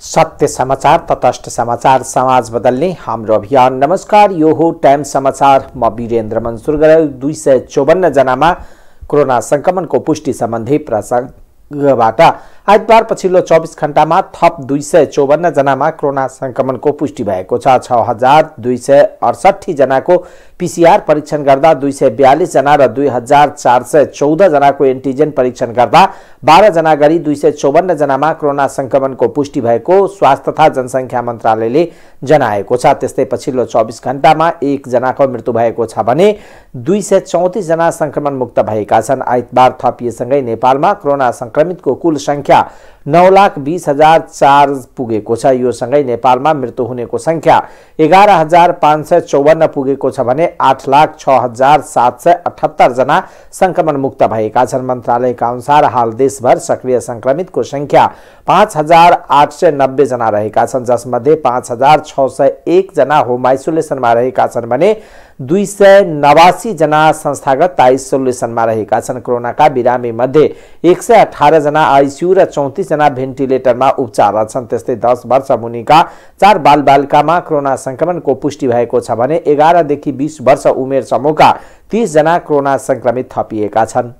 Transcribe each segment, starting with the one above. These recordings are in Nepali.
सत्य समाचार, तटस्थ समाचार, समाज बदल्ने हाम्रो अभियान। नमस्कार, यो हो टाइम समाचार। म वीरेन्द्र मन्सुर गरे। 254 जनामा कोरोना संक्रमणको पुष्टि सम्बन्धी प्रसंगबाट आइतबार पछिल्लो 24 घण्टामा थप 254 जनामा कोरोना संक्रमणको पुष्टि भएको छ। 6268 जनाको पीसीआर परीक्षण गर्दा 242 जना र 2414 जनाको एन्टिजेन परीक्षण गर्दा 12 जना गरी 254 जनामा कोरोना संक्रमणको पुष्टि भएको स्वास्थ्य तथा जनसंख्या मन्त्रालयले जनाएको छ। त्यस्तै पछिल्लो 24 घण्टामा 1 जनाको मृत्यु भएको छ भने 234 जना संक्रमण मुक्त भएका छन्। आइतबार थपिएसँगै नेपालमा कोरोना संक्रमितको कुल संख्या 9,20,004 पुगेको छ। यो सँगै नेपालमा मृत्यु हुनेको संख्या 11,554 पुगेको छ भने 8,06,778 जना संक्रमण मुक्त भएका छन्। मन्त्रालयका अनुसार हाल देशभर सक्रिय संक्रमितको संख्या 5,890 जना रहेका छन्, जसमध्ये 5,601 जना होम आइसोलेसनमा रहेका छन् भने 289 जना संस्थागत आइसोलेसनमा रहेका छन्। कोरोनाका बिरामी मध्ये 118 जना आइसियु र 34 जना भेन्टिलेटरमा उपचाररत छन्। त्यस्तै 10 वर्ष मुनिका 4 बालबालिकामा कोरोना संक्रमणको पुष्टि भएको छ भने 11 देखि 20 वर्ष उमेर समूहका 30 जना कोरोना संक्रमित थपिएका छन्।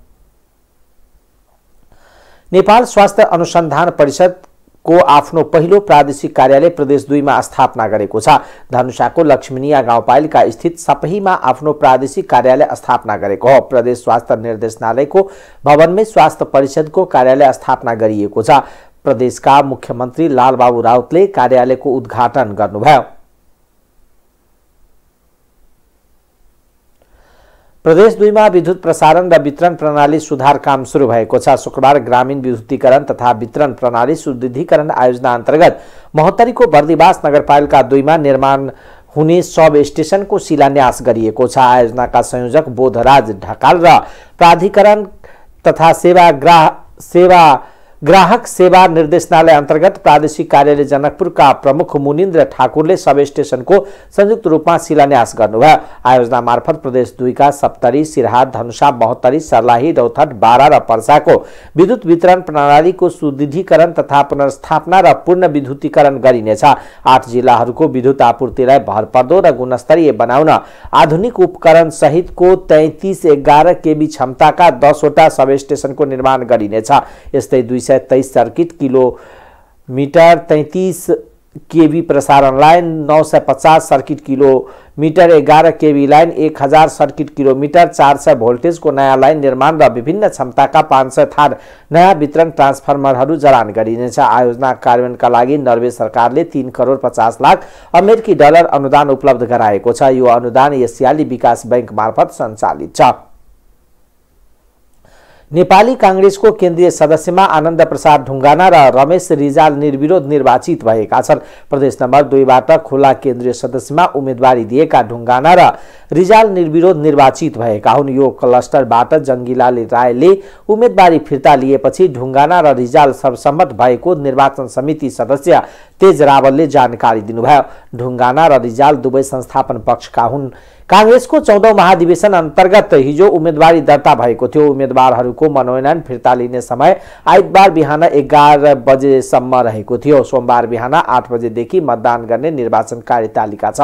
नेपाल स्वास्थ्य अनुसन्धान परिषद को आफ्नो पहिलो प्रादेशिक कार्यालय प्रदेश 2 मा स्थापना गरेको छ। धनुषाको लक्ष्मीनिया गाउँपालिका स्थित सपहीमा आफ्नो प्रादेशिक कार्यालय स्थापना गरेको हो। प्रदेश स्वास्थ्य निर्देशनालयको भवनमै स्वास्थ्य परिषदको कार्यालय स्थापना गरिएको छ। प्रदेशका मुख्यमन्त्री लालबाबु राउतले कार्यालयको उद्घाटन गर्नुभयो। प्रदेश 2 मा विद्युत प्रसारण र वितरण प्रणाली सुधार काम सुरु भएको छ। शुक्रबार ग्रामीण विद्युतीकरण तथा वितरण प्रणाली सुदृढीकरण आयोजना अन्तर्गत महोत्तरीको बर्दिवास नगरपालिका 2 मा निर्माण हुने सब स्टेशनको शिलान्यास गरिएको छ। आयोजनाका संयोजक बोधराज ढकाल र प्राधिकरण तथा ग्राहक सेवा निर्देशनालय अन्तर्गत प्रादेशिक कार्यालय जनकपुरका प्रमुख मुनिन्द्र ठाकुरले सब स्टेशनको संयुक्त रूपमा शिलान्यास गर्नुभयो। आयोजना मार्फत प्रदेश 2 का सप्तरी, सिरहा, धनुषा, महोत्तरी, सर्लाही, रौतहट, बारा र पर्साको विद्युत वितरण प्रणालीको सुदृढीकरण तथा पुनर्स्थापना र पूर्ण विद्युतीकरण गरिनेछ। 8 जिल्लाहरूको विद्युत आपूर्तिलाई भरपर्दो र गुणस्तरीय बनाउन आधुनिक उपकरण सहितको 3311 केबी क्षमताका 10 वटा सब स्टेशनको निर्माण गरिनेछ। यस्तै 223 सर्किट किलोमिटर 33 केबी प्रसारण line, 950 circuit kilometre 11 KB line, 1000 circuit kilometre 400 भोल्टेजको नयाँ लाइन निर्माण र विभिन्न क्षमताका 500 थार नयाँ वितरण ट्रान्सफर्मरहरू जडान गरिनेछ। आयोजना कार्यान्वयनका लागि नर्वे सरकारले 3 करोड 50 लाख अमेरिकी डलर अनुदान उपलब्ध गराएको छ। यो अनुदान एसियाली विकास बैंक मार्फत सञ्चालित छ। नेपाली कांग्रेसको केन्द्रीय सदस्यमा आनन्द प्रसाद ढुङ्गाना र रमेश रिजाल निर्विरोध निर्वाचित भएका छन्। प्रदेश नम्बर 2 बाट खुला केन्द्रीय सदस्यमा उम्मेदवारी दिएका ढुङ्गाना र रिजाल निर्विरोध निर्वाचित भएका हुन्। यो क्लस्टरबाट जंगीलाल रायले उम्मेदवारी फिर्ता लिएपछि ढुङ्गाना र रिजाल सर्वसम्मत भएको निर्वाचन समिति सदस्य तेज रावलले जानकारी दिनुभयो। ढुङ्गाना र रिजाल दुवै संस्थापन पक्षका हुन्। कांग्रेसको 14औं महाधिवेशन अन्तर्गत हिजो उम्मेदवारी दर्ता भएको थियो। उम्मेदवारहरूको मनोनयन फिर्ता लिने समय आइतबार बिहान 11 बजेसम्म रहेको थियो। सोमबार बिहान 8 बजेदेखि मतदान गर्ने निर्वाचन कार्यतालिका छ।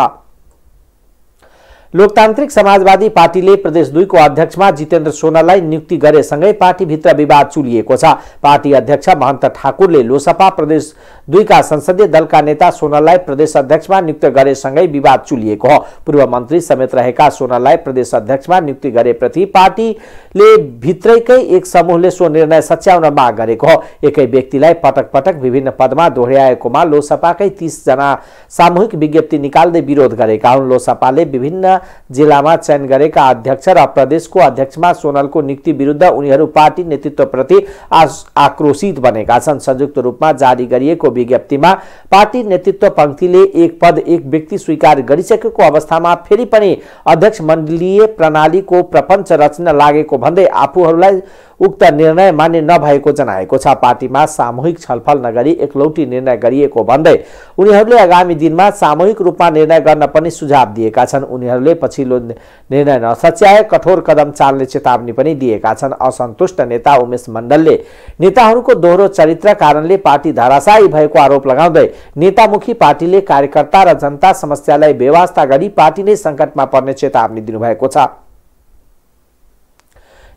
लोकतान्त्रिक समाजवादी पार्टीले प्रदेश 2 को अध्यक्षमा जितेन्द्र सोनाललाई नियुक्ति गरेसँगै पार्टीभित्र विवाद चुलिएको छ। पार्टी अध्यक्ष महन्त ठाकुरले लोसपा प्रदेश 2 का संसदीय दलका नेता सोनाललाई प्रदेश अध्यक्षमा नियुक्त गरेसँगै विवाद चुलिएको हो। पूर्व मन्त्री समेत रहेका सोनाललाई प्रदेश अध्यक्षमा नियुक्ति गरेप्रति पार्टीले भित्रैकै एक समूहले सो निर्णय सच्याउन माग गरेको हो। एकै व्यक्तिलाई पटक पटक विभिन्न पदमा दोहोर्याएकोमा लोसपाकै 30 जना सामूहिक विज्ञप्ति निकाल्दै विरोध गरेका हुन्। लोसपाले विभिन्न जिल्लामा चयन गरेका अध्यक्ष र प्रदेशको अध्यक्षमा सोनलको नियुक्ति विरुद्ध उनीहरू पार्टी नेतृत्वप्रति आक्रोशित बनेका छन्। संयुक्त रूपमा जारी गरिएको विज्ञप्तिमा पार्टी नेतृत्व पंक्तिले एक पद एक व्यक्ति स्वीकार गरिसकेको अवस्थामा फेरि पनि अध्यक्ष मण्डलीय प्रणालीको प्रपञ्च रच्न लागेको भन्दै आफूहरूलाई उक्त निर्णय मान्य नभएको जनाएको छ। पार्टीमा सामूहिक छलफल नगरी एकलौटी निर्णय गरिएको भन्दै उनीहरूले आगामी दिनमा सामूहिक रूपमा निर्णय गर्न पनि सुझाव दिएका छन्। उनीहरूले पछिल्लो निर्णय नसच्याए कठोर कदम चाल्ने चेतावनी पनि दिएका छन्। असन्तुष्ट नेता उमेश मण्डलले नेताहरूको दोहोरो चरित्र कारणले पार्टी धराशायी भएको आरोप लगाउँदै नेतामुखी पार्टीले कार्यकर्ता र जनता समस्यालाई बेवास्ता गरी पार्टी नै संकटमा पर्ने चेतावनी दिनुभएको छ।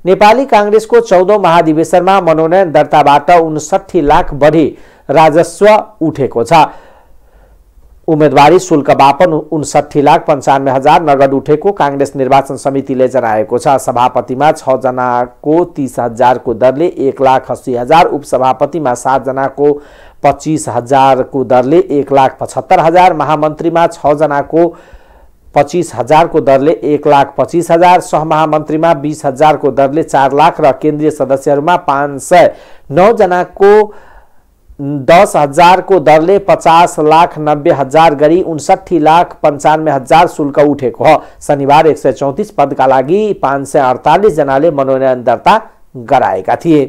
नेपाली कांग्रेसको 14औं महाधिवेशनमा मनोनयन दर्ताबाट 59 लाख बढी राजस्व उठेको छ। उम्मेदवारी शुल्क बापन 59,95,000 नगद उठेको कांग्रेस निर्वाचन समितिले जनाएको छ। सभापतिमा 6 जनाको 30,000 को दरले 1,80,000, उपसभापतिमा 7 जनाको 25,000 को दरले 1,75,000, महामन्त्रीमा 6 जनाको 25,000 को दरले 1,25,000, सहमहामन्त्रीमा 20,000 को दरले 4 लाख र केन्द्रीय सदस्यहरूमा 509 जनाको 10,000 को दरले 50,90,000 गरी 59,95,000 शुल्क उठेको हो। शनिबार 134 पदका लागि 548 जनाले मनोनयन दर्ता गराएका थिए।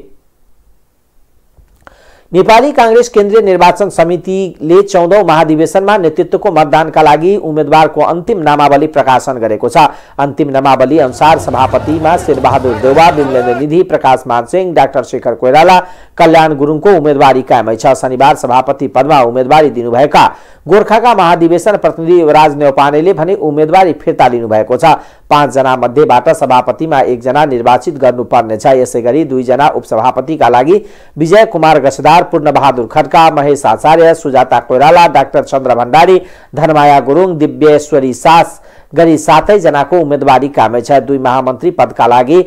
नेपाली कांग्रेस केन्द्रीय निर्वाचन समितिले 14औं महाधिवेशनमा नेतृत्वको मतदानका लागि उम्मेदवारको अन्तिम नामावली प्रकाशन गरेको छ। अन्तिम नामावली अनुसार सभापतिमा शेरबहादुर देउवा, विमलेन्द्र निधि, प्रकाश मानसिंह, डाक्टर शेखर कोइराला, कल्याण गुरुङको उम्मेदवारी कायमै छ। शनिबार सभापति पदमा उम्मेदवारी दिनुभएका गोर्खाका महाधिवेशन प्रतिनिधि युवराज नेउपानेले भने उम्मेदवारी फिर्ता लिनुभएको छ। 5 जना मध्येबाट सभापतिमा 1 जना निर्वाचित गर्नुपर्नेछ। यसैगरी 2 जना उपसभापतिका लागि विजय कुमार गसदार, पूर्णबहादुर खड्का, महेश आचार्य, सुजाता कोइराला, डाक्टर चन्द्र भण्डारी, धनमाया गुरुङ, दिव्येश्वरी सास गरी 7 जनाको उम्मेदवारी कायमै छ। 2 महामन्त्री पदका लागि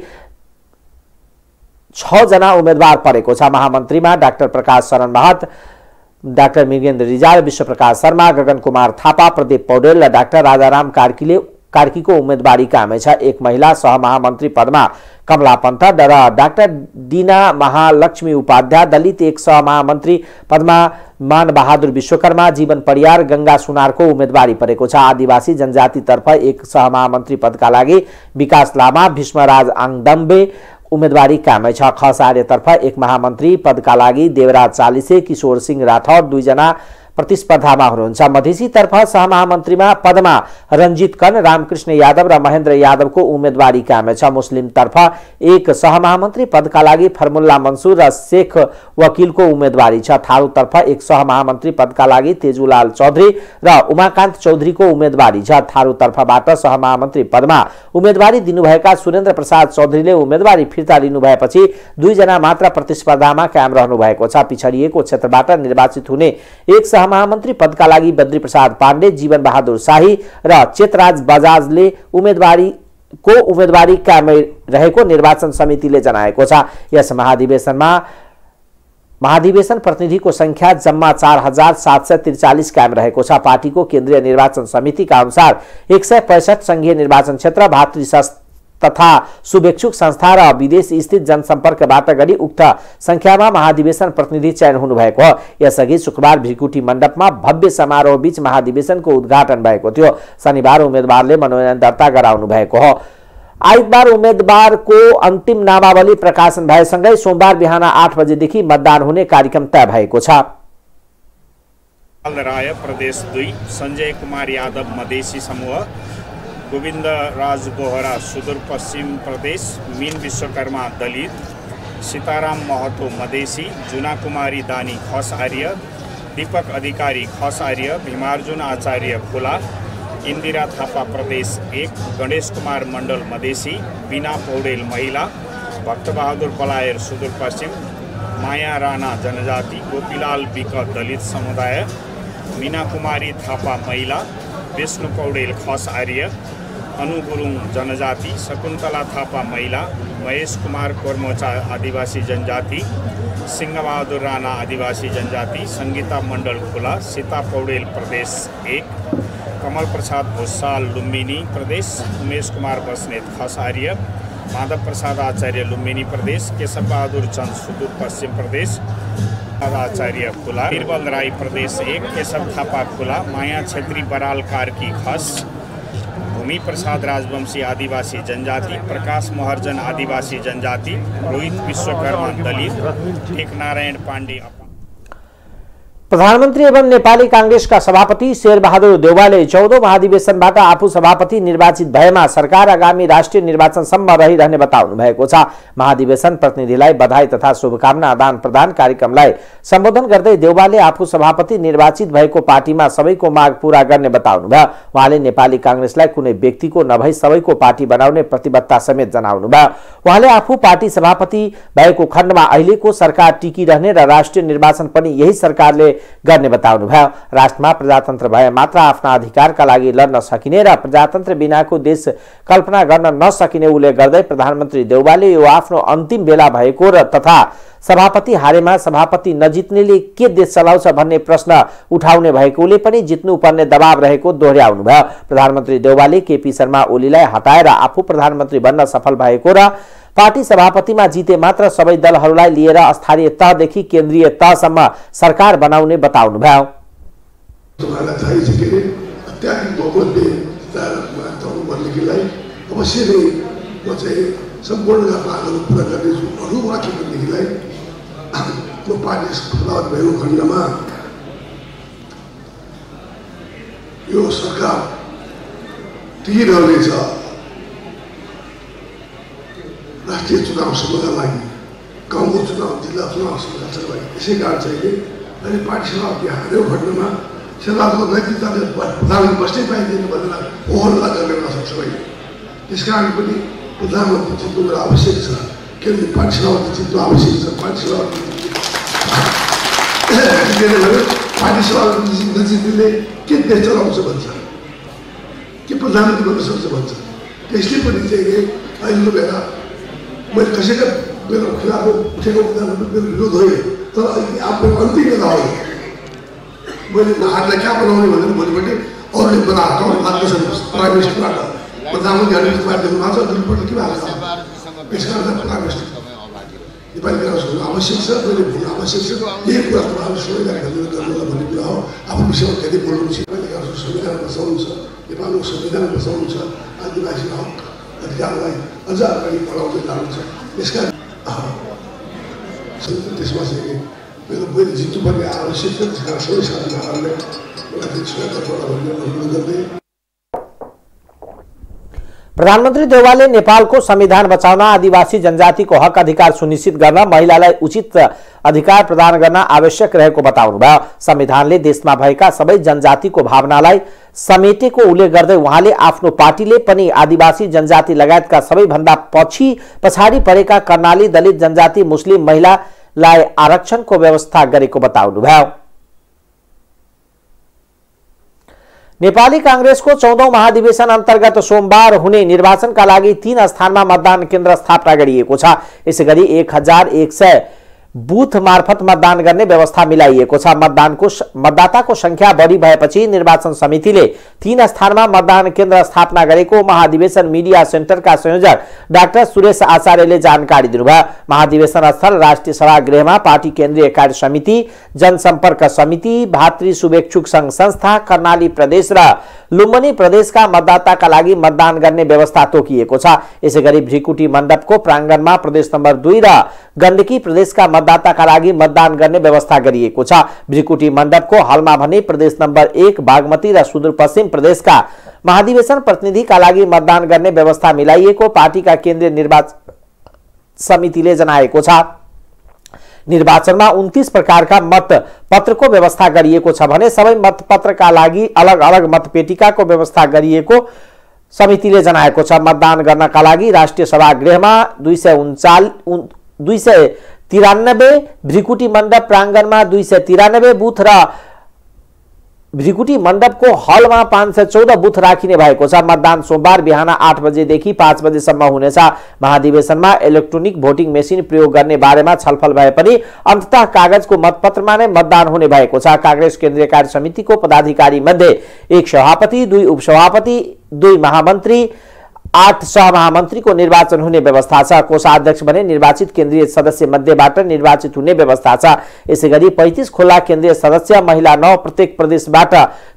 6 जना उम्मेदवार परेको छ। महामन्त्रीमा डाक्टर प्रकाश शरण महत, डाक्टर मृगेन्द्र रिजाल, विश्वप्रकाश शर्मा, गगन कुमार थापा, प्रदीप पौडेल र डाक्टर राजाराम कार्कीको उम्मेदवारी कायमै छ। 1 महिला सहमहामन्त्री पदमा कमला पन्त र डाक्टर दीना महालक्ष्मी उपाध्याय, दलित 1 सहमहामन्त्री पदमा मान बहादुर विश्वकर्मा, जीवन परियार, गंगा सुनारको उम्मेदवारी परेको छ। आदिवासी जनजातितर्फ 1 सहमहामन्त्री पदका लागि विकास लामा, भीष्मराज आङदम्बे उम्मेदवारी कायमै छ। खसार्यतर्फ 1 महामन्त्री पदका लागि देवराज चालिसे, किशोर सिंह राठौर 2 जना प्रतिस्पर्धामा हुनुहुन्छ। मधेसीतर्फ सहमहामन्त्रीमा पदमा रञ्जित कन, रामकृष्ण यादव र महेन्द्र यादवको उम्मेदवारी कायमै छ। मुस्लिमतर्फ 1 सहमहामन्त्री पदका लागि फर्मुल्ला मन्सुर र शेख वकिलको उम्मेदवारी छ। थारूतर्फ 1 सहमहामन्त्री पदका लागि तेजुलाल चौधरी र उमाकान्त चौधरीको उम्मेदवारी छ। थारूतर्फबाट सहमहामन्त्री पदमा उम्मेदवारी दिनुभएका सुरेन्द्र प्रसाद चौधरीले उम्मेदवारी फिर्ता लिनुभएपछि 2 जना मात्र प्रतिस्पर्धामा कायम रहनु भएको छ। पिछडिएको क्षेत्रबाट निर्वाचित हुने 1 महामन्त्री पदका लागि बद्री प्रसाद पाण्डे, जीवन बहादुर शाही र चेतराज बजाजले उम्मेदवारी कायमै रहेको निर्वाचन समितिले जनाएको छ। यस महाधिवेशन प्रतिनिधिको संख्या जम्मा 4,743 कायम रहेको छ। पार्टीको केन्द्रीय निर्वाचन समितिका अनुसार 165 संघीय निर्वाचन क्षेत्र, भातृ तथा शुभेच्छुक संस्था र विदेश स्थित जनसम्पर्कबाट गरी उक्त संख्यामा महाधिवेशन प्रतिनिधि चयन हुनुभएको हो। यसअघि शुक्रबार भिरकुटी मण्डपमा भव्य समारोह बीच महाधिवेशनको उद्घाटन भएको थियो। शनिबार उम्मेदवारले मनोनयन दर्ता गराउनु भएको हो। आइतबार उम्मेदवारको अन्तिम नामावली प्रकाशन भएसँगै सोमबार बिहान 8 बजेदेखि मतदान हुने कार्यक्रम तय भएको छ। राय प्रदेश 2, संजय कुमार यादव मधेसी समूह, गोविन्द राज बोहरा सुदूरपश्चिम प्रदेश, मीन विश्वकर्मा दलित, सीताराम महतो मधेसी, जुना कुमारी दानी खस आर्य, दीपक अधिकारी खस आर्य, भीमार्जुन आचार्य खोला, इन्दिरा थापा प्रदेश 1, गणेश कुमार मण्डल मधेसी, बीना पौडेल महिला, भक्तबहादुर बलायर सुदूरपश्चिम, माया राणा जनजाति, गोपीलाल बिक दलित समुदाय, मीना कुमारी थापा महिला, विष्णु पौडेल खस आर्य, अनु गुरुङ जनजाति, शकुन्तला थापा महिला, महेश कुमार कोर्मोचा आदिवासी जनजाति, सिंहबहादुर राणा आदिवासी जनजाति, संगीता मण्डल खोला, सीता पौडेल प्रदेश 1, कमल प्रसाद भुसाल लुम्बिनी प्रदेश, उमेश कुमार बस्नेत खस आर्य, माधव प्रसाद आचार्य लुम्बिनी प्रदेश, केशव बहादुर चन्द सुदूरपश्चिम प्रदेश, आचार्य खोला, बीरबल राई प्रदेश 1, केशव थापा खोला, माया छेत्री बराल कार्की खस, भूमि प्रसाद राजवंशी आदिवासी जनजाति, प्रकाश महर्जन आदिवासी जनजाति, रोहित विश्वकर्मा दलित, टेकनारायण पाण्डे। प्रधानमन्त्री एवं नेपाली कांग्रेसका सभापति शेरबहादुर देउवाले 14औं महाधिवेशनबाट आफू सभापति निर्वाचित भएमा सरकार आगामी राष्ट्रिय निर्वाचनसम्म रहिरहने बताउनु भएको छ। महाधिवेशन प्रतिनिधिलाई बधाई तथा शुभकामना आदान प्रदान कार्यक्रमलाई सम्बोधन गर्दै देउवाले आफू सभापति निर्वाचित भएको पार्टीमा सबैको माग पूरा गर्ने बताउनु भयो। उहाँले नेपाली कांग्रेसलाई कुनै व्यक्तिको नभई सबैको पार्टी बनाउने प्रतिबद्धता समेत जनाउनु भयो। उहाँले आफू पार्टी सभापति भएको खण्डमा अहिलेको सरकार टिकिरहने र राष्ट्रिय निर्वाचन पनि यही सरकारले गर्ने बताउनु भयो। राष्ट्रमा प्रजातन्त्र भए मात्र आफ्ना अधिकारका लागि लड्न सकिने र प्रजातन्त्र बिनाको देश कल्पना गर्न नसकिने उल्लेख गर्दै प्रधानमन्त्री देउवाले यो आफ्नो अन्तिम बेला भएको र तथा सभापति हारेमा सभापति नजित्नेले के देश चलाउँछ भन्ने प्रश्न उठाउने भएकोले पनि जित्नुपर्ने दबाव रहेको दोहोर्याउनु भयो। प्रधानमन्त्री देउवाले केपी शर्मा ओलीलाई हटाएर आफू प्रधानमन्त्री बन्न सफल भएको र पार्टी सभापतिमा जिते मात्र सबै दलहरूलाई लिएर अस्थायी तहदेखि केन्द्रीय तहसम्म सरकार बनाउने बताउनु भयो। राष्ट्रिय चुनाव सम्मका लागि, गाउँको चुनाव, जिल्ला चुनाव सम्मका लागि यसै कारण चाहिँ अहिले पार्टी सभापति हारेको खण्डमा सेवाको नेतृत्वले प्रधानमन्त्री बस्नै पाइँदैन भनेर ओहोरला गर्ने हुन सक्छ अहिले। त्यसकारण पनि प्रधानमन्त्री जित्नु आवश्यक छ, केन्द्रीय पार्टी सभापति जित्नु आवश्यक छ। पार्टी सभापति पार्टी सभापति नजित्नेले के देश चलाउँछ भन्छ, के प्रधानमन्त्री बन्न सक्छ भन्छ। त्यसले पनि चाहिँ अहिलेको बेला मैले कसैका मेरो खिलाफ उठेको मेरो विरोध होइन, तर आफ्नो अन्तिम बेला हो। मैले हातलाई कहाँ बनाउने भनेर भोलिपट्टि अरूले बनाएको लाग्दछन्। प्राइम मिनिस्टरबाट प्रधानमन्त्रीहरूले पार्टीहरू मात्र दुईपल्ट के भएको छ। त्यस कारण प्राइम मिनिस्टर नेपाली काङ्ग्रेसहरू आवश्यक छ, मैले भन्नु आवश्यक छ। यही कुरा तपाईँहरू सबैलाई गर्नुलाई भन्ने कुरा हो। आफ्नो विषयमा धेरै बोल्नु छ। नेपाली काङ्ग्रेसको संविधान बचाउनु छ, नेपालको संविधान बचाउनु छ, आदिवासी हक अधिकारलाई अझ अगाडि बढाउँदै जानु छ। त्यसका त्यसमा चाहिँ मेरो मैले जित्नुपर्ने आवश्यक छ। त्यसका सबै साथीभाइहरूले मलाई अनुरोध गर्दै प्रधानमन्त्री देउवाले नेपालको संविधान बचाउन, आदिवासी जनजातिको हक अधिकार सुनिश्चित गर्न, महिलालाई उचित अधिकार प्रदान गर्न आवश्यक रहेको बताउनु भयो। संविधानले देशमा भएका सबै जनजातिको भावनालाई समेटेको उल्लेख गर्दै उहाँले आफ्नो पार्टीले पनि आदिवासी जनजाति लगायतका सबैभन्दा पछाडि परेका कर्णाली, दलित, जनजाति, मुस्लिम, महिलालाई आरक्षणको व्यवस्था गरेको बताउनु भयो। नेपाली कांग्रेसको 14औं महाधिवेशन अन्तर्गत सोमबार हुने निर्वाचनका लागि 3 स्थानमा मतदान केन्द्र स्थापना गरिएको छ। यसैगरी 1100 बूथ मार्फत मतदान गर्ने व्यवस्था मिलाइएको छ। मतदाताको संख्या बढी भएपछि निर्वाचन समितिले 3 स्थानमा मतदान केन्द्र स्थापना गरेको महाधिवेशन मीडिया सेन्टरका संयोजक डाक्टर सुरेश आचार्यले जानकारी दिनुभयो। महाधिवेशन स्थल राष्ट्रिय सभागृहमा पार्टी केन्द्रीय कार्य समिति, जनसम्पर्क समिति, भातृ शुभेच्छुक संघ संस्था, कर्णाली प्रदेश र लुम्बिनी प्रदेशका मतदाताका लागि मतदान गर्ने व्यवस्था तोकिएको छ। यसैगरी भ्रिकुटी मण्डपको प्राङ्गणमा प्रदेश नम्बर 2 र गण्डकी प्रदेशका मतदाताका लागि मतदान गर्ने व्यवस्था गरिएको छ। भ्रिकुटी मण्डपको हलमा भने प्रदेश नम्बर 1 बागमती र सुदूरपश्चिम प्रदेशका महाधिवेशन प्रतिनिधिका लागि मतदान गर्ने व्यवस्था मिलाइएको पार्टीका केन्द्रीय निर्वाचन समितिले जनाएको छ। निर्वाचनमा 29 प्रकारका मतपत्रको व्यवस्था गरिएको छ भने सबै मतपत्रका लागि अलग अलग मतपेटिकाको व्यवस्था गरिएको समितिले जनाएको छ। मतदान गर्नका लागि राष्ट्रिय सभागृहमा 293, भ्रिकुटी मण्डप प्राङ्गणमा 293 बूथ र भ्रिकुटी मण्डपको हलमा 514 बूथ राखिने भएको छ। मतदान सोमबार बिहान 8 बजेदेखि 5 बजेसम्म हुनेछ। महाधिवेशनमा इलेक्ट्रोनिक भोटिङ मेसिन प्रयोग गर्ने बारेमा छलफल भए पनि अन्ततः कागजको मतपत्रमा नै मतदान हुने भएको छ। कांग्रेस केन्द्रीय कार्य समितिको पदाधिकारी मध्ये 1 सभापति, 2 उपसभापति, 2 महामन्त्री, 8 सहमहामन्त्रीको निर्वाचन हुने व्यवस्था छ। कोषाध्यक्ष भने निर्वाचित केन्द्रीय सदस्य मध्येबाट निर्वाचित हुने व्यवस्था छ। यसैगरी 35 खुल्ला केन्द्रीय सदस्य, महिला 9, प्रत्येक प्रदेशबाट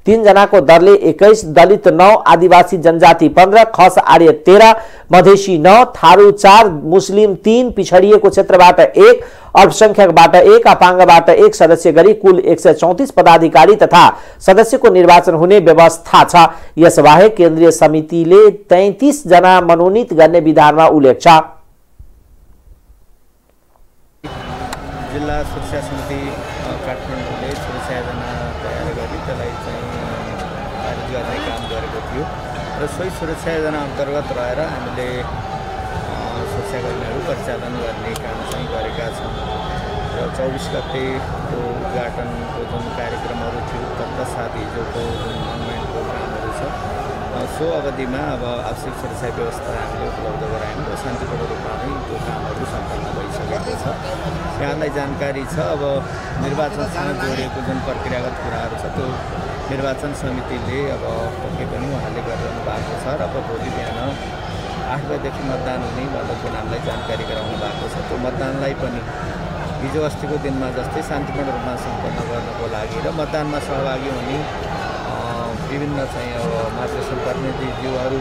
3 जनाको दरले 21, दलित 9, आदिवासी जनजाति 15, खस आर्य 13, मधेसी 9, थारू 4, मुस्लिम 3, पिछडिएको क्षेत्रबाट 1, अल्पसंख्यकबाट 1, अपाङ्गबाट 1 सदस्य गरी कुल 134 पदाधिकारी तथा सदस्यको निर्वाचन हुने व्यवस्था छ। यसबाहेक केन्द्रीय समितिले 33 जना मनोनित गर्ने विधानमा उल्लेख छ। जिल्ला सुरक्षा समिति काठमाडौँले सुरक्षा योजना तयार गरी त्यसलाई चाहिँ पारित गर्ने काम गरेको थियो र सोही सुरक्षा योजना अन्तर्गत रहेर हामीले सुरक्षाकर्मीहरू परिचालन गर्ने काम चाहिँ गरेका छौँ र 24 गतेको उद्घाटनको जुन कार्यक्रमहरू थियो तत्पश्चात हिजोको जुन अनलाइन प्रोग्रामहरू छ सो अवधिमा अब आवश्यक सुरक्षा व्यवस्था हामीले उपलब्ध गरायौँ र शान्तिपूर्ण रूपमा नै त्यो कामहरू सम्पन्न भइसकेको छ। यहाँलाई जानकारी छ अब निर्वाचनसँग जोडिएको जुन प्रक्रियागत कुराहरू छ त्यो निर्वाचन समितिले अब पक्कै पनि उहाँले गरिरहनु भएको छ र अब भोलि बिहान 8 बजेदेखि मतदान हुने भनेर हामीलाई जानकारी गराउनु भएको छ। त्यो मतदानलाई पनि हिजो अस्तिको दिनमा जस्तै शान्तिपूर्ण रूपमा सम्पन्न गर्नको लागि र मतदानमा सहभागी हुने विभिन्न चाहिँ अब मार्गदर्शन प्रतिनिधिज्यूहरू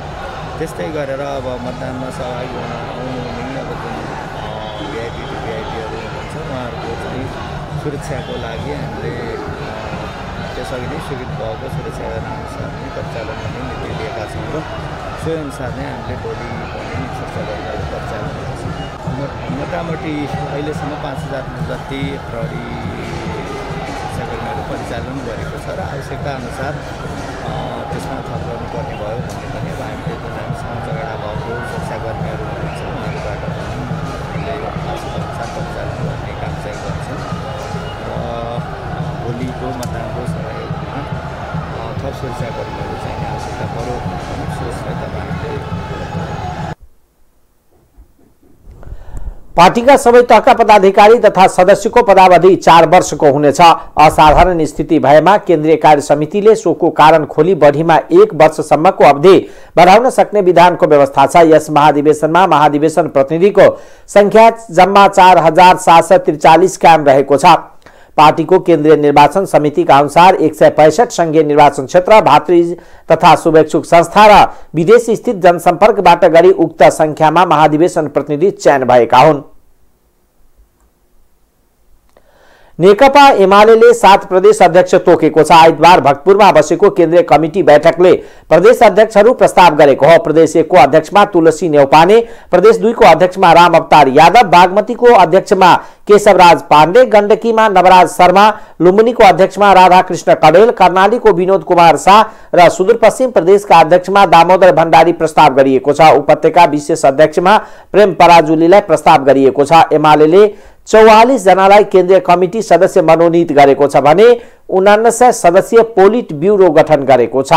त्यस्तै गरेर अब मतदानमा सहभागी हुन आउनुहुने अब जुन भिआइपीहरू हुनुहुन्छ उहाँहरूको चाहिँ सुरक्षाको लागि हामीले त्यसअघि नै स्वीकृत भएको सुरक्षा अनुसार नै परिचालन गर्ने नीति लिएका छौँ र सोही अनुसार नै हामीले भोलि पनि सुरक्षाकर्मीहरू परिचालन गर्छौँ। मोटामोटी अहिलेसम्म 5000 जति प्रहरी सुरक्षाकर्मीहरू परिचालन गरेको छ र आवश्यकता अनुसार त्यसमा थप गर्नुपर्ने भयो भन्ने पनि अब हामीले जुन हामीसँग झगडा भएको सुरक्षाकर्मीहरू हुनुहुन्छ उहाँहरूबाट पनि हामीले आवश्यकता अनुसार परिचालन गर्ने काम चाहिँ गर्छौँ र भोलिको मतदानको समयमा थप सुरक्षाकर्मीहरू चाहिँ आवश्यकता पऱ्यो भने सोचलाई तपाईँहरूले पार्टीका सबै तहका पदाधिकारी तथा सदस्यको पदावधि 4 वर्षको हुनेछ। असाधारण स्थिति भएमा केन्द्रीय कार्य समितिले सोको कारण खोली बढीमा 1 वर्षसम्मको अवधि बढाउन सक्ने विधानको व्यवस्था छ। यस महाधिवेशनमा महाधिवेशन प्रतिनिधिको संख्या जम्मा 4743 कायम रहेको छ। पार्टीको केन्द्रीय निर्वाचन समितिका अनुसार 165 संघीय निर्वाचन क्षेत्र, भातृ तथा शुभेच्छुक संस्था र विदेश स्थित जनसम्पर्कबाट गरी उक्त संख्यामा महाधिवेशन प्रतिनिधि चयन भएका हुन्। नेकपा एमाले 7 प्रदेश अध्यक्ष तोकेको छ। आइतबार भक्तपुरमा बसेको केन्द्रीय कमिटी बैठकले प्रदेश अध्यक्षहरू प्रस्ताव गरेको हो। प्रदेश 1 को अध्यक्षमा तुलसी नेउपाने, प्रदेश 2 को अध्यक्षमा राम अवतार यादव, बागमतीको अध्यक्षमा केशवराज पाण्डे, गण्डकीमा नवराज शर्मा, लुम्बिनीको अध्यक्षमा राधाकृष्ण कडेल, कर्णालीको विनोद कुमार शाह र सुदूरपश्चिम प्रदेशका अध्यक्षमा दामोदर भण्डारी प्रस्ताव गरिएको छ। उपत्यका विशेष अध्यक्षमा प्रेम पराजुलीलाई प्रस्ताव गरिएको छ। एमाले 44 जनालाई केन्द्रीय कमिटी सदस्य मनोनित गरेको छ भने 49 सदस्यीय पोलिट ब्युरो गठन गरेको छ।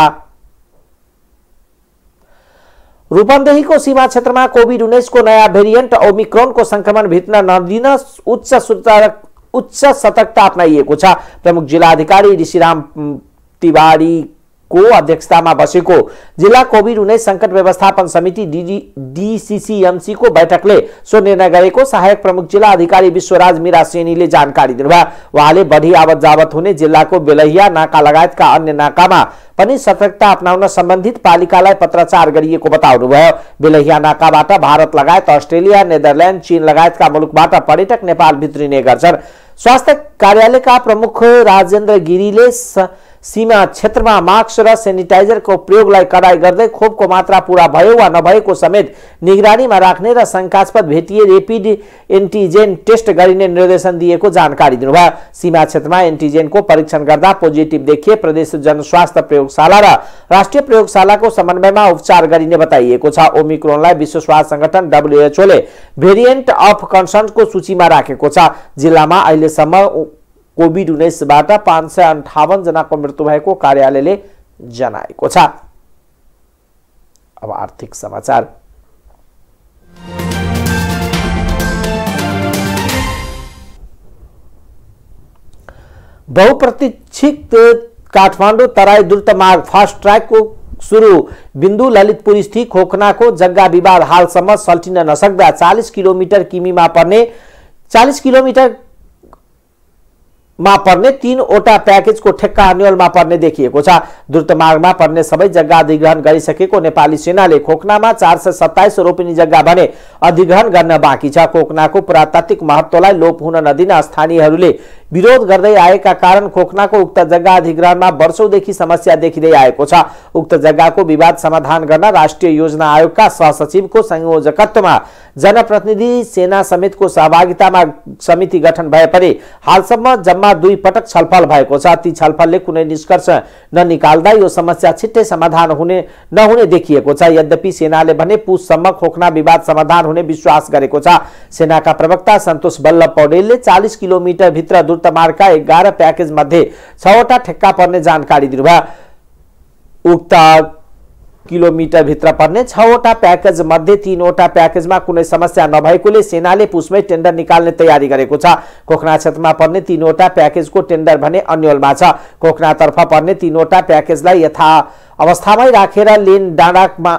रूपन्देहीको सीमा क्षेत्रमा कोभिड-19 को नयाँ भेरिएन्ट ओमिक्रोनको संक्रमण भित्र नदिन उच्च सतर्कता अपनाइएको छ। प्रमुख जिल्ला अधिकारी ऋषिराम तिवारी को अध्यक्षतामा बसेको जिल्ला कोभिड-19 संकट व्यवस्थापन समिति डीसीसीएमसी को बैठकले सो निर्णय गरेको सहायक प्रमुख जिल्ला अधिकारी विश्वराज मीरा सेनीले जानकारी दिनुभयो। उहाँले बढी आवत जावत हुने जिल्लाको बेलहिया नाका लगायतका अन्य नाकामा पनि सतर्कता अपनाउन सम्बन्धित पालिकालाई पत्राचार गरिएको बताउनुभयो। बेलहिया नाकाबाट भारत लगायत अस्ट्रेलिया, नेदरल्यान्ड, चीन लगायतका मुलुकबाट पर्यटक नेपाल भित्रिने गर्छन्। स्वास्थ्य कार्यालयका प्रमुख राजेन्द्र गिरीले सीमा क्षेत्रमा मास्क र सेनिटाइजरको प्रयोगलाई कडाई गर्दै खोपको मात्रा पूरा भयो वा नभएको समेत निगरानीमा राख्ने र शंकास्पद भेटिए रेपिड एन्टिजेन टेस्ट गरिने निर्देशन दिएको जानकारी दिनुभयो। सीमा क्षेत्रमा एन्टिजेनको परीक्षण गर्दा पोजिटिभ देखिए प्रदेश जनस्वास्थ्य प्रयोगशाला र राष्ट्रिय प्रयोगशालाको समन्वयमा उपचार गरिने बताइएको छ। ओमिक्रोनलाई विश्व स्वास्थ्य संगठन WHO ले भेरिएन्ट अफ कन्सर्नको सूचीमा राखेको छ। जिल्लामा अहिलेसम्म कोभिड-19 बाट 558 जनाको मृत्यु भएको कार्यालयले जनाएको छ। अब आर्थिक समाचार। बहुप्रतीक्षित काठमाडौँ तराई द्रुत मार्ग फास्ट ट्र्याक को सुरु बिन्दु ललितपुर स्थित खोकनाको जग्गा विवाद हालसम्म सल्टिन नसक्दा 40 किलोमिटरमा पर्ने 3वटा प्याकेजको ठेक्का अन्यलमा पर्ने देखिएको छ। द्रुतमार्गमा पर्ने सबै जग्गा अधिग्रहण गरिसकेको नेपाली सेनाले खोकनामा 427 रोपिनी जग्गा भने अधिग्रहण गर्न बाँकी छ। खोकनाको पुरातात्विक महत्त्वलाई लोप हुन नदिन स्थानीयहरूले विरोध गर्दै आएका कारण खोकनाको उक्त जग्गा अधिग्रहणमा वर्षौंदेखि समस्या देखिँदै आएको छ। उक्त जग्गाको विवाद समाधान गर्न राष्ट्रिय योजना आयोगका सहसचिवको संयोजकत्वमा जनप्रतिनिधि सेना समेतको सहभागितामा समिति गठन भए पनि हालसम्म जम्मा 2 पटक छलफल भएको छ। ती छलफलले कुनै निष्कर्ष ननिकाल्दा यो समस्या छिट्टै समाधान नहुने देखिएको छ। यद्यपि सेनाले भने पुससम्म खोकना विवाद समाधान हुने विश्वास गरेको छ। सेनाका प्रवक्ता सन्तोष बल्लभ पौडेलले 40 किलोमिटर भित्र द्रुतमार्गका 11 प्याकेज मध्ये 6वटा ठेक्का पर्ने जानकारी दिनुभयो। उक्त किलोमिटर भित्र पर्ने 6वटा प्याकेज मध्ये 3वटा प्याकेजमा कुनै समस्या नभएकोले सेनाले पुसमै टेन्डर निकाल्ने तयारी गरेको छ। खोकना क्षेत्रमा पर्ने 3वटा प्याकेजको टेन्डर भने अन्यलमा छ। खोकनातर्फ पर्ने 3वटा प्याकेजलाई यथा अवस्थामै राखेर लेन डाँडामा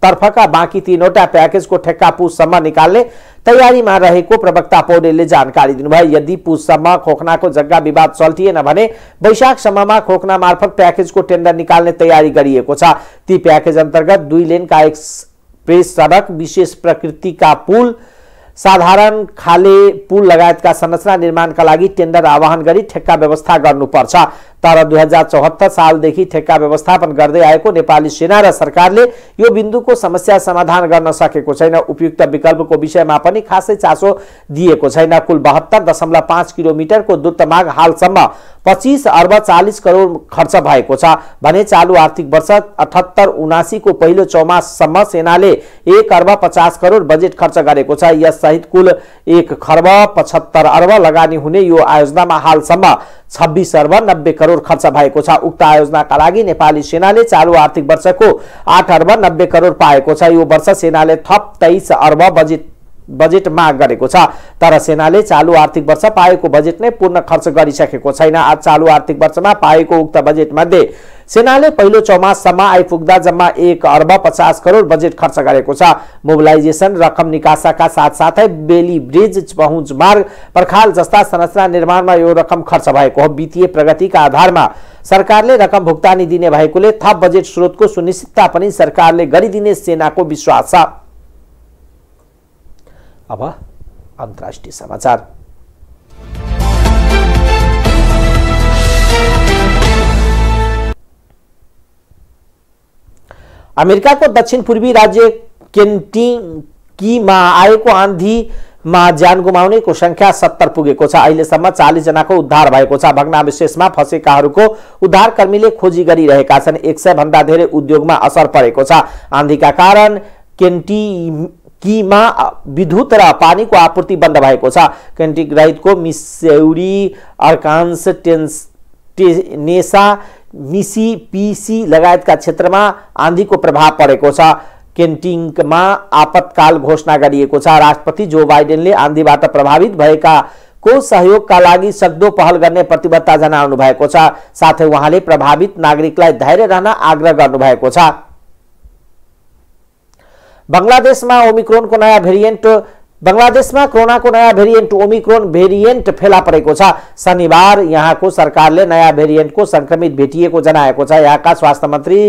तर्फका बाँकी 3वटा प्याकेजको ठेक्का पुससम्म निकाल्ने तयारीमा रहेको प्रवक्ता पौडेलले जानकारी दिनुभयो। यदि पुससम्म खोकनाको जग्गा विवाद सल्टिएन भने वैशाखसम्ममा खोकना मार्फत प्याकेजको टेन्डर निकाल्ने तयारी गरिएको छ। ती प्याकेज अन्तर्गत 2 लेनका एक्सप्रेस सडक, विशेष प्रकृतिका पुल, साधारण खाले पुल लगायतका संरचना निर्माणका लागि टेन्डर आह्वान गरी ठेक्का व्यवस्था गर्नुपर्छ। तर 2074 सालदेखि ठेक्का व्यवस्थापन गर्दै आएको नेपाली सेना र सरकारले यो बिन्दुको समस्या समाधान गर्न सकेको छैन। उपयुक्त विकल्पको विषयमा पनि खासै चासो दिएको छैन। कुल 72.5 किलोमिटरको द्रुतमार्ग हालसम्म 25 अर्ब 40 करोड खर्च भएको छ भने चालु आर्थिक वर्ष 78-79 को पहिलो चौमाससम्म सेनाले 1 अर्ब 50 करोड बजेट खर्च गरेको छ। यससहित कुल 1 खर्ब 75 अर्ब लगानी हुने यो आयोजनामा हालसम्म 26 अर्ब 90 करोड खर्च भएको छ। उक्त आयोजनाका लागि नेपाली सेनाले चालु आर्थिक वर्षको 8 अर्ब 90 करोड पाएको छ। यो वर्ष सेनाले थप 23 अर्ब बजेट माग गरेको छ। तर सेनाले चालु आर्थिक वर्ष पाएको बजेट नै पूर्ण खर्च गरिसकेको छैन। आज चालु आर्थिक वर्षमा पाएको उक्त बजेट मध्ये सेनाले पहिलो चौमाससम्म आइपुग्दा जम्मा 1 अर्ब 50 करोड बजेट खर्च गरेको छ। मोबिलाइजेसन रकम निकासाका साथसाथै बेली ब्रिज, पहुँच मार्ग, पर्खाल जस्ता संरचना निर्माणमा यो रकम खर्च भएको हो। वित्तीय प्रगतिका आधारमा सरकारले रकम भुक्तानी दिने भएकोले थप बजेट स्रोतको सुनिश्चितता पनि सरकारले गरिदिने सेनाको विश्वास छ। अब अन्तर्राष्ट्रिय समाचार। अमेरिकाको दक्षिण पूर्वी राज्य केन्टकीमा आएको आन्धीमा ज्यान गुमाउनेको संख्या 70 पुगेको छ। अहिलेसम्म 40 जनाको उद्धार भएको छ। भग्नावशेषमा फँसेकाहरूको उद्धारकर्मीले खोजी गरिरहेका छन्। 100 भन्दा धेरै उद्योगमा असर परेको छ। आन्धीका कारण केन्टकीमा विद्युत र पानीको आपूर्ति बन्द भएको छ। केन्टकी रहितको मिसौरी, अर्कान्स, टेनेसा, मिसिसिपी लगायतका क्षेत्रमा आन्धीको प्रभाव परेको छ। केन्टकीमा आपतकाल घोषणा गरिएको छ। राष्ट्रपति जो बाइडेनले आन्धीबाट प्रभावित भएकाको सहयोगका लागि सक्दो पहल गर्ने प्रतिबद्धता जनाउनु भएको छ। साथै उहाँले प्रभावित नागरिकलाई धैर्य रहन आग्रह गर्नुभएको छ। बंगलादेशमा कोरोनाको नयाँ भेरिएन्ट ओमिक्रोन भेरिएन्ट फेला परेको छ। शनिबार यहाँको सरकारले नयाँ भेरिएन्टको संक्रमित भेटिएको जनाएको छ। यहाँका स्वास्थ्य मन्त्री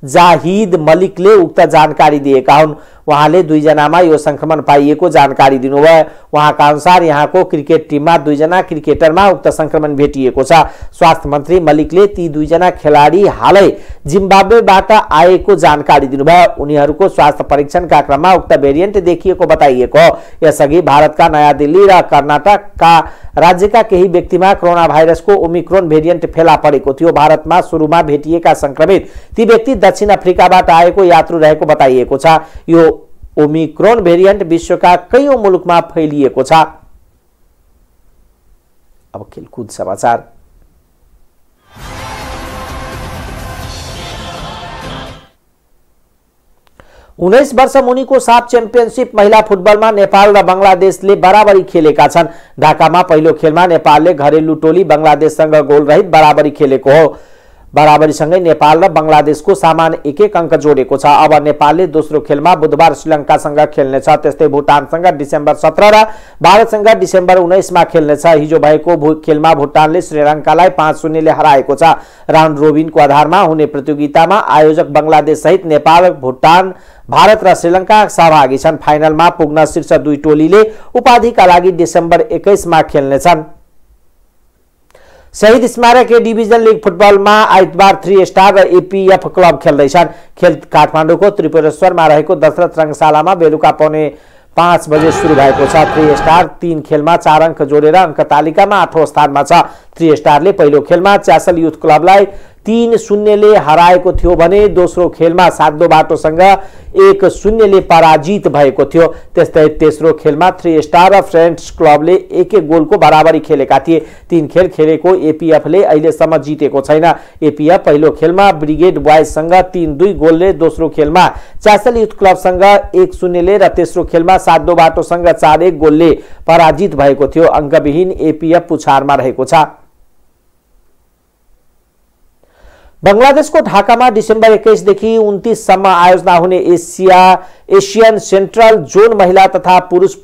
जाहिद मलिकले उक्त जानकारी दिएका हुन्। उहाँले 2 जनामा यो संक्रमण पाइएको जानकारी दिनुभयो। उहाँका अनुसार यहाँको क्रिकेट टिममा 2 जना क्रिकेटरमा उक्त संक्रमण भेटिएको छ। स्वास्थ्य मन्त्री मलिकले ती 2 जना खेलाडी हालै जिम्बाब्वेबाट आएको जानकारी दिनुभयो। उनीहरूको स्वास्थ्य परीक्षणका क्रममा उक्त भेरिएन्ट देखिएको बताइएको हो। यसअघि भारतका नयाँ दिल्ली र कर्नाटकका राज्यका केही व्यक्तिमा कोरोना भाइरसको ओमिक्रोन भेरिएन्ट फेला परेको थियो। भारतमा सुरुमा भेटिएका संक्रमित ती व्यक्ति दक्षिण अफ्रिकाबाट आएको यात्रु रहेको बताइएको छ। यो ओमिक्रोन भेरिएन्ट विश्वका कयौं मुलुकमा फैलिएको छ। अब खेलकुद समाचार। उन्नाइस वर्ष मुनिको साफ च्याम्पियनशिप महिला फुटबलमा नेपाल र बंगलादेशले बराबरी खेलेका छन्। ढाकामा पहिलो खेलमा नेपालले घरेलु टोली बंगलादेशसँग गोल रहित बराबरी खेलेको हो। बराबरीसँगै नेपाल र बंगलादेशको समान 1-1 अङ्क जोडेको छ। अब नेपालले दोस्रो खेलमा बुधबार श्रीलङ्कासँग खेल्नेछ। त्यस्तै भुटानसँग डिसेम्बर 17 र भारतसँग डिसेम्बर 19 मा खेल्नेछ। हिजो भएको खेलमा भुटानले श्रीलङ्कालाई 5-0 ले हराएको छ। राउन्ड रोबिनको आधारमा हुने प्रतियोगितामा आयोजक बंगलादेश सहित नेपाल, भुटान, भारत र श्रीलङ्का सहभागी छन्। फाइनलमा पुग्न शीर्ष 2 टोलीले उपाधिका लागि डिसेम्बर 21 मा खेल्नेछन्। शहीद स्मारक ए डिभिजन लीग फुटबलमा आइतबार 3 स्टार र एपीएफ क्लब खेल्दैछन्। खेल काठमाडौँको त्रिपुरेश्वरमा रहेको दशरथ रंगशालामा बेलुका पौने 5 बजे सुरु भएको छ। 3 स्टार 3 खेलमा 4 अङ्क जोडेर अङ्क तालिकामा 8औं स्थानमा छ। 3 स्टारले पहिलो खेलमा च्यासल युथ क्लबलाई 3-0 ले हराएको थियो भने दोस्रो खेलमा साध्दो बाटोसँग 1-0 ले पराजित भएको थियो। त्यस्तै तेस्रो खेलमा 3 स्टार र फ्रेन्ड्स क्लबले 1-1 गोलको बराबरी खेलेका थिए। 3 खेल खेलेको एपीएफले अहिलेसम्म जितेको छैन। एपीएफ पहिलो खेलमा ब्रिगेड बॉयजसँग 3-2 गोलले, दोस्रो खेलमा च्यासल युथ क्लबसँग 1-0 ले र तेस्रो खेलमा साध्दो बाटोसँग 4-1 गोलले पराजित भएको थियो। अङ्कविहीन एपीएफ पुछारमा रहेको छ। बंगलादेशको ढाकामा डिसेम्बर 21 देखि 29 सम्म आयोजना हुने एशियन सेन्ट्रल जोन महिला तथा पुरुष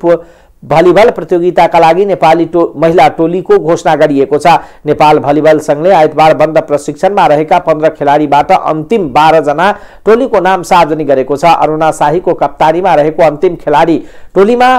भलिबल प्रतियोगिताका लागि नेपाली महिला टोलीको घोषणा गरिएको छ। नेपाल भलिबल संघले आइतबार बन्द प्रशिक्षणमा रहेका 15 खेलाडीबाट अन्तिम 12 जना टोलीको नाम सार्वजनिक गरेको छ। अरुणा शाहीको कप्तानीमा रहेको अन्तिम खेलाडी टोलीमा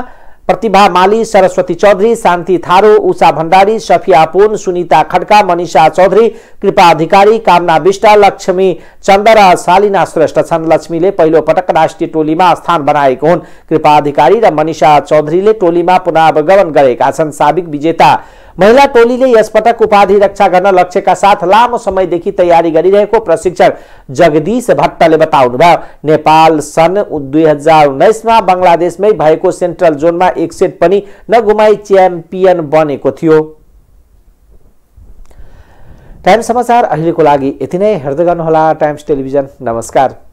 प्रतिभा माली, सरस्वती चौधरी, शान्ति थारू, उषा भण्डारी, सफिया पुन, सुनिता खड्का, मनिषा चौधरी, कृपा अधिकारी, कामना विष्ट, लक्ष्मी चन्द र शालिना श्रेष्ठ छन्। लक्ष्मीले पहिलो पटक राष्ट्रिय टोलीमा स्थान बनाएको हुन्। कृपा अधिकारी र मनिषा चौधरीले टोलीमा पुनरागमन गरेका छन्। साबिक विजेता महिला टोलीले यसपटक उपाधि रक्षा गर्न लक्ष्यका साथ लामो समयदेखि तयारी गरिरहेको प्रशिक्षक जगदीश भट्टले बताउनुभयो। नेपाल सन् 2019 मा बंगलादेशमै भएको सेन्ट्रल जोनमा 1 सेट पनि नगुमाई च्याम्पियन बनेको थियो। टाइम्स समाचार अहिलेको लागि यति नै। हेर्दै गर्नुहोला टाइम्स टेलिभिजन। नमस्कार।